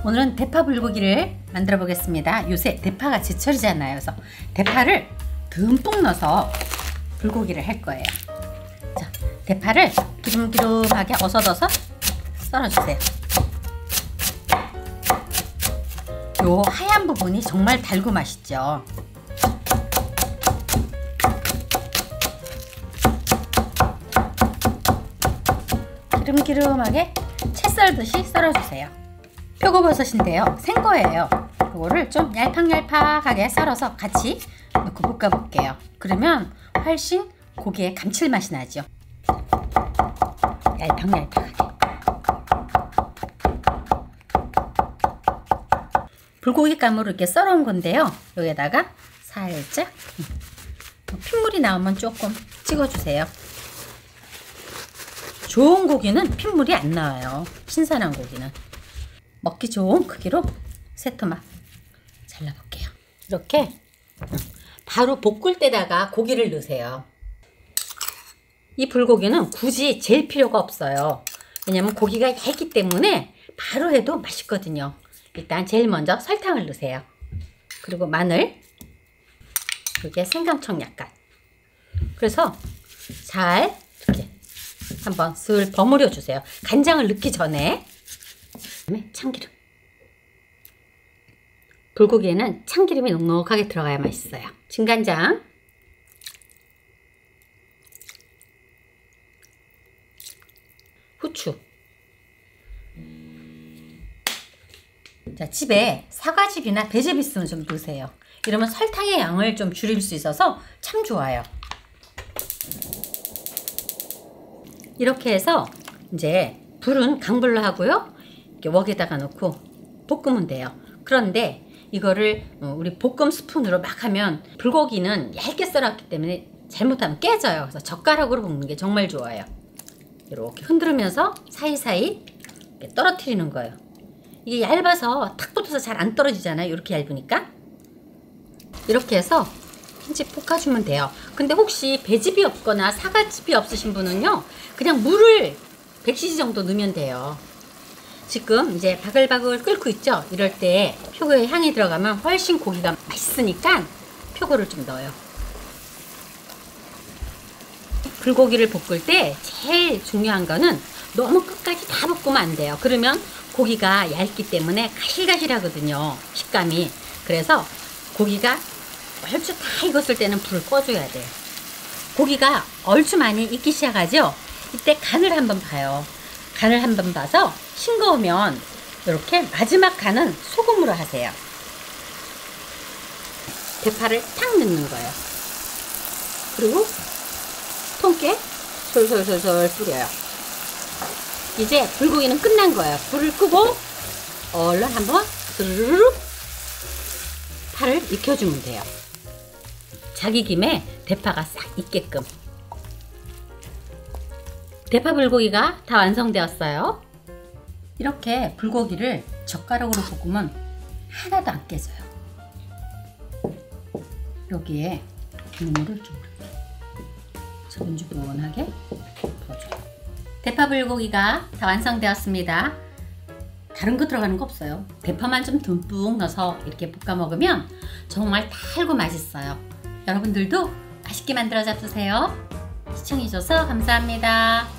오늘은 대파 불고기를 만들어 보겠습니다. 요새 대파가 제철이잖아요. 그래서 대파를 듬뿍 넣어서 불고기를 할 거예요. 자, 대파를 기름기름하게 어슷어서 썰어주세요. 요 하얀 부분이 정말 달고 맛있죠. 기름기름하게 채 썰듯이 썰어주세요. 표고버섯인데요, 생거예요. 이거를 좀 얄팍얄팍하게 썰어서 같이 넣고 볶아볼게요. 그러면 훨씬 고기의 감칠맛이 나죠. 얄팍얄팍하게. 불고기감으로 이렇게 썰어온 건데요. 여기에다가 살짝 핏물이 나오면 조금 찍어주세요. 좋은 고기는 핏물이 안 나와요. 신선한 고기는. 먹기 좋은 크기로 세 토막 잘라볼게요. 이렇게 바로 볶을 때다가 고기를 넣으세요. 이 불고기는 굳이 젤 필요가 없어요. 왜냐면 고기가 얇기 때문에 바로 해도 맛있거든요. 일단 제일 먼저 설탕을 넣으세요. 그리고 마늘, 그리고 생강청 약간. 그래서 잘 이렇게 한번 슬 버무려 주세요. 간장을 넣기 전에. 그다음에 참기름. 불고기에는 참기름이 넉넉하게 들어가야 맛있어요. 진간장, 후추. 자, 집에 사과즙이나 배즙 있으면 좀 넣으세요. 이러면 설탕의 양을 좀 줄일 수 있어서 참 좋아요. 이렇게 해서 이제 불은 강불로 하고요. 이렇게 웍에다가 넣고 볶으면 돼요. 그런데 이거를 우리 볶음 스푼으로 막 하면 불고기는 얇게 썰었기 때문에 잘못하면 깨져요. 그래서 젓가락으로 볶는 게 정말 좋아요. 이렇게 흔들면서 사이사이 이렇게 떨어뜨리는 거예요. 이게 얇아서 탁 붙어서 잘 안 떨어지잖아요. 이렇게 얇으니까. 이렇게 해서 흰집 볶아주면 돼요. 근데 혹시 배즙이 없거나 사과즙이 없으신 분은요, 그냥 물을 100cc 정도 넣으면 돼요. 지금 이제 바글바글 끓고 있죠? 이럴 때 표고의 향이 들어가면 훨씬 고기가 맛있으니까 표고를 좀 넣어요. 불고기를 볶을 때 제일 중요한 거는 너무 끝까지 다 볶으면 안 돼요. 그러면 고기가 얇기 때문에 가실가실하거든요, 식감이. 그래서 고기가 얼추 다 익었을 때는 불을 꺼줘야 돼요. 고기가 얼추 많이 익기 시작하죠? 이때 간을 한번 봐요. 간을 한번 봐서 싱거우면 이렇게 마지막 간은 소금으로 하세요. 대파를 탁 넣는 거예요. 그리고 통깨 솔솔솔솔 뿌려요. 이제 불고기는 끝난 거예요. 불을 끄고 얼른 한번 스르륵 파를 익혀주면 돼요. 자기 김에 대파가 싹 익게끔. 대파 불고기가 다 완성되었어요. 이렇게 불고기를 젓가락으로 볶으면 하나도 안 깨져요. 여기에 국물을 좀 저근주근하게 부어줘요. 대파 불고기가 다 완성되었습니다. 다른 거 들어가는 거 없어요. 대파만 좀 듬뿍 넣어서 이렇게 볶아 먹으면 정말 달고 맛있어요. 여러분들도 맛있게 만들어 잡수세요. 시청해주셔서 감사합니다.